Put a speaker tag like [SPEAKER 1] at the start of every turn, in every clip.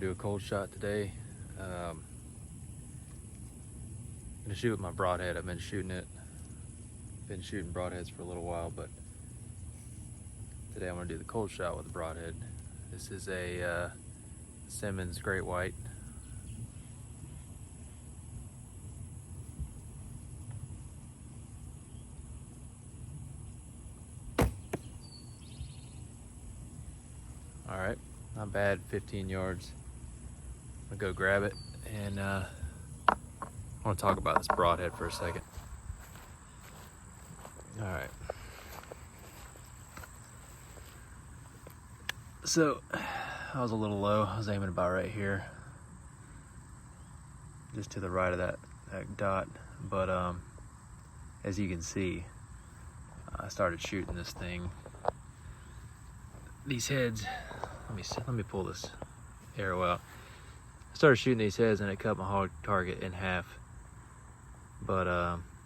[SPEAKER 1] gonna do a cold shot today. I'm gonna shoot with my broadhead. I've been shooting broadheads for a little while, but today I'm gonna do the cold shot with the broadhead. This is a Simmons Great White. All right, not bad, 15 yards. I'm gonna go grab it, and I want to talk about this broadhead for a second. All right. So I was a little low. I was aiming about right here, just to the right of that dot. But as you can see, I started shooting this thing. These heads. Let me pull this arrow out. I started shooting these heads, and it cut my hog target in half. But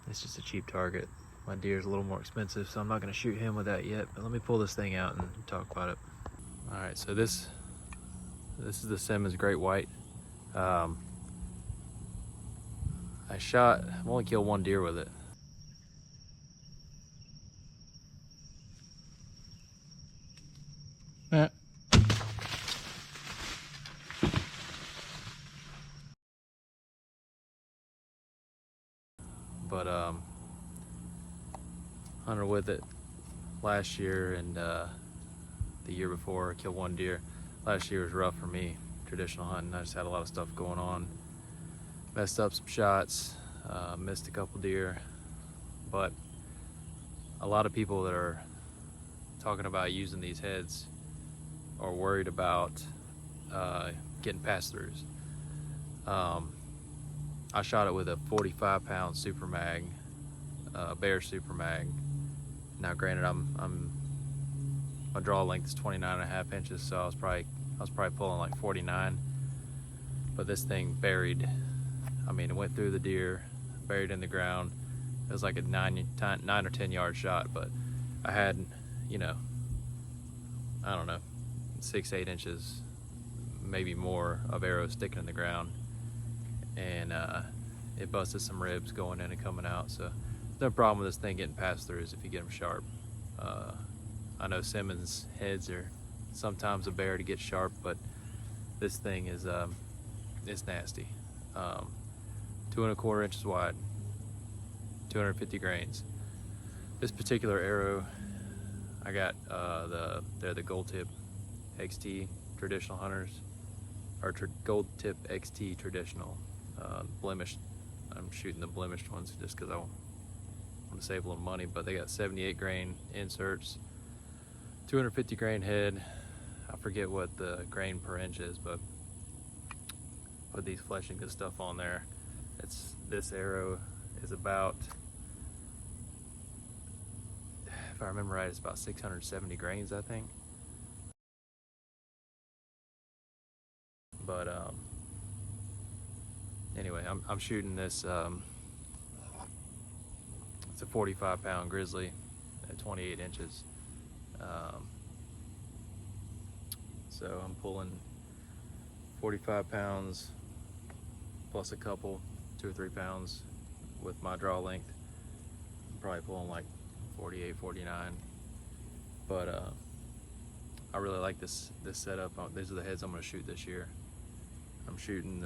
[SPEAKER 1] it's just a cheap target. My deer's a little more expensive, so I'm not going to shoot him with that yet. But let me pull this thing out and talk about it. All right, so this is the Simmons Great White. I've only killed one deer with it. But hunted with it last year and the year before. I killed one deer. Last year was rough for me, traditional hunting. I just had a lot of stuff going on. Messed up some shots, missed a couple deer. But a lot of people that are talking about using these heads are worried about getting pass-throughs. I shot it with a 45-pound super mag, Bear super mag. Now, granted, my draw length is 29.5 inches, so I was probably pulling like 49. But this thing buried. I mean, it went through the deer, buried in the ground. It was like a 9 or 10 yard shot, but I had, I don't know, 6-8 inches, maybe more, of arrows sticking in the ground. And it busted some ribs going in and coming out. So no problem with this thing getting passed through if you get them sharp. I know Simmons heads are sometimes a bear to get sharp, but this thing is it's nasty. 2 1/4 inches wide, 250 grains. This particular arrow, I got they're the gold tip XT traditional hunters, or gold tip XT traditional blemished. I'm shooting the blemished ones just because I want to save a little money, but they got 78 grain inserts, 250 grain head. I forget what the grain per inch is, but put these flesh and good stuff on there. This arrow is about, if I remember right, it's about 670 grains, I think. But anyway, I'm shooting this. It's a 45-pound Grizzly at 28 inches. So I'm pulling 45 pounds plus a couple, 2 or 3 pounds with my draw length. I'm probably pulling like 48, 49. But I really like this setup. These are the heads I'm going to shoot this year. I'm shooting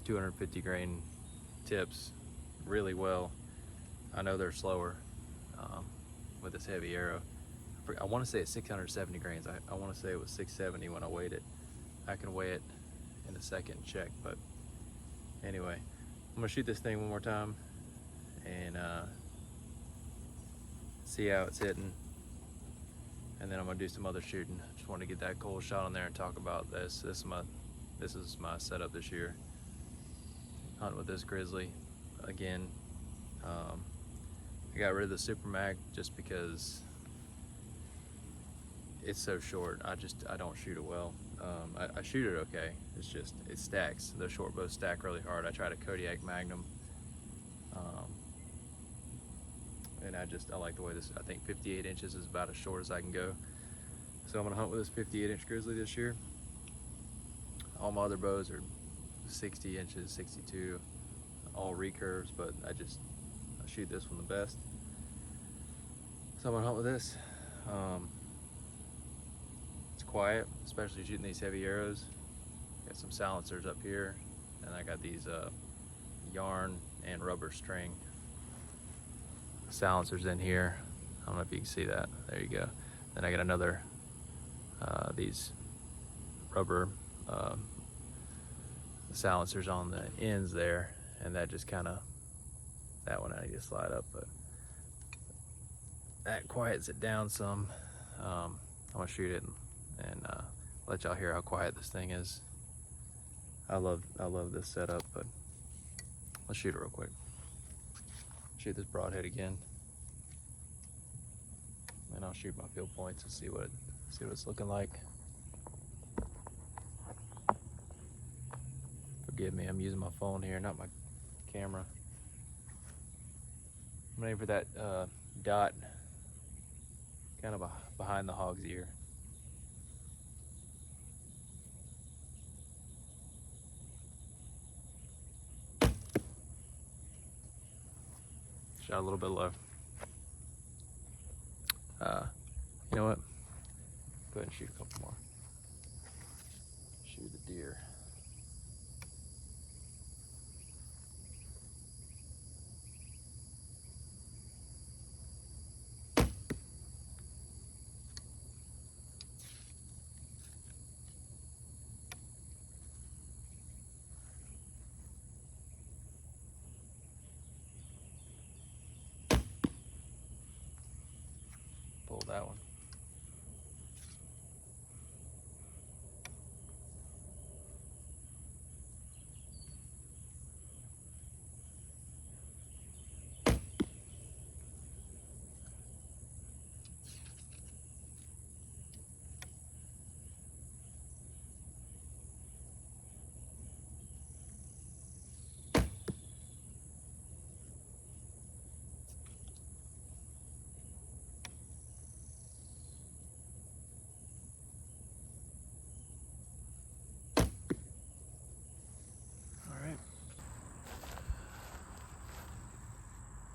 [SPEAKER 1] 250 grain tips really well. I know they're slower with this heavy arrow. I want to say it's 670 grains. I want to say it was 670 when I weighed it. I can weigh it in a second and check, but anyway, I'm gonna shoot this thing one more time and see how it's hitting, and then I'm gonna do some other shooting. Just want to get that cold shot on there and talk about this. This is my setup this year. Hunting with this Grizzly again. I got rid of the super mag just because it's so short. I don't shoot it well. I shoot it okay. It's just, it stacks. The short bows stack really hard. I tried a Kodiak Magnum, and I like the way this. I think 58 inches is about as short as I can go. So I'm gonna hunt with this 58-inch Grizzly this year. All my other bows are 60 inches, 62, all recurves, but I shoot this one the best. So I'm gonna hunt with this. It's quiet, especially shooting these heavy arrows. Got some silencers up here, and I got these yarn and rubber string silencers in here. I don't know if you can see that. There you go. Then I got another these rubber silencers on the ends there, and that just kind of, that one I need to slide up, but that quiets it down some. I'm gonna shoot it and let y'all hear how quiet this thing is. I love this setup, but let's shoot it real quick. Shoot this broadhead again, and I'll shoot my field points and see what it's looking like. Forgive me, I'm using my phone here, not my camera. I'm waiting for that dot kind of behind the hog's ear. Shot a little bit low. You know what? Go ahead and shoot a couple more. Shoot the deer. Pull that one.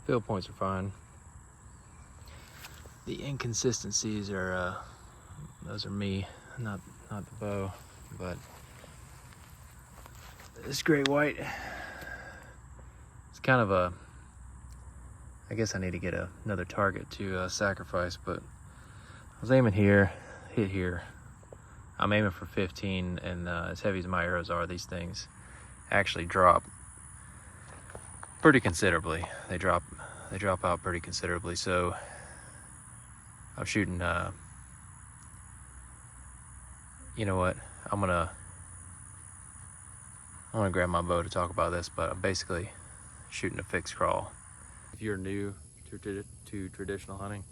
[SPEAKER 1] Field points are fine. The inconsistencies are, those are me, not the bow, but this great white, it's kind of a, I guess I need to get another target to sacrifice, but I was aiming here, hit here. I'm aiming for 15, and as heavy as my arrows are, these things actually drop pretty considerably. They drop out pretty considerably. So I'm shooting. You know what? I'm gonna grab my bow to talk about this, but I'm basically shooting a fixed crawl. If you're new to traditional hunting,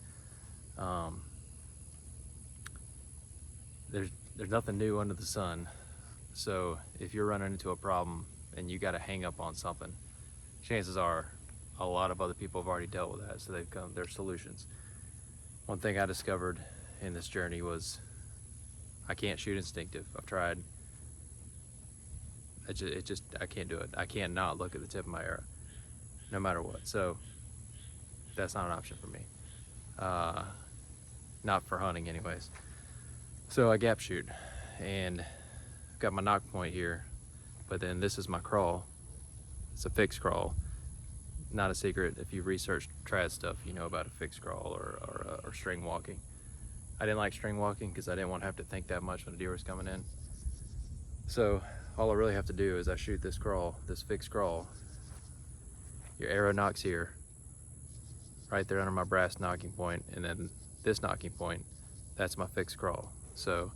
[SPEAKER 1] there's nothing new under the sun. So if you're running into a problem and you got to hang up on something, chances are a lot of other people have already dealt with that, so they've come their solutions. One thing I discovered in this journey was I can't shoot instinctive. I've tried. I can't do it. I can't not look at the tip of my arrow, no matter what. So that's not an option for me. Not for hunting, anyways. So I gap shoot, and I've got my knock point here, but then this is my crawl. It's a fixed crawl. Not a secret. If you've researched trad stuff, you know about a fixed crawl or string walking. I didn't like string walking because I didn't want to have to think that much when a deer was coming in. So all I really have to do is I shoot this crawl, this fixed crawl. Your arrow knocks here, right there under my brass knocking point, and then this knocking point, that's my fixed crawl. So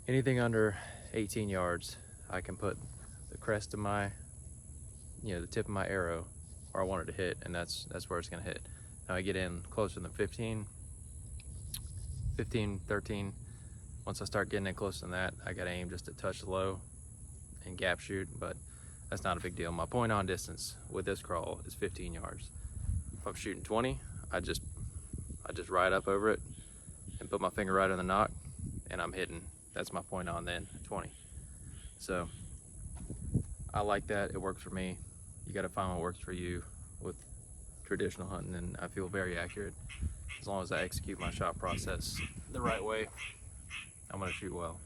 [SPEAKER 1] anything under 18 yards, I can put the crest of my, the tip of my arrow where I want it to hit, and that's where it's gonna hit. Now I get in closer than 15, 13. Once I start getting in closer than that, I gotta aim just a touch low and gap shoot, but that's not a big deal. My point on distance with this crawl is 15 yards. If I'm shooting 20, I just ride up over it and put my finger right on the knock, and I'm hitting that's my point on then, 20. So I like that. It works for me. You got to find what works for you with traditional hunting, and I feel very accurate. As long as I execute my shot process the right way, I'm gonna shoot well.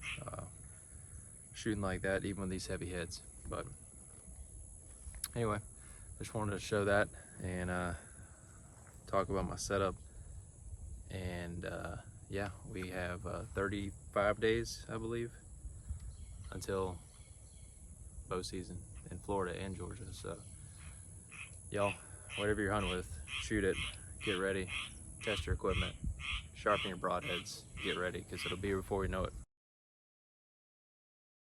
[SPEAKER 1] Shooting like that, even with these heavy heads. But anyway, just wanted to show that and talk about my setup. And yeah, we have 35 days, I believe, until bow season in Florida and Georgia. So y'all, whatever you're hunting with, shoot it, get ready, test your equipment, sharpen your broadheads, get ready, because it'll be here before you know it.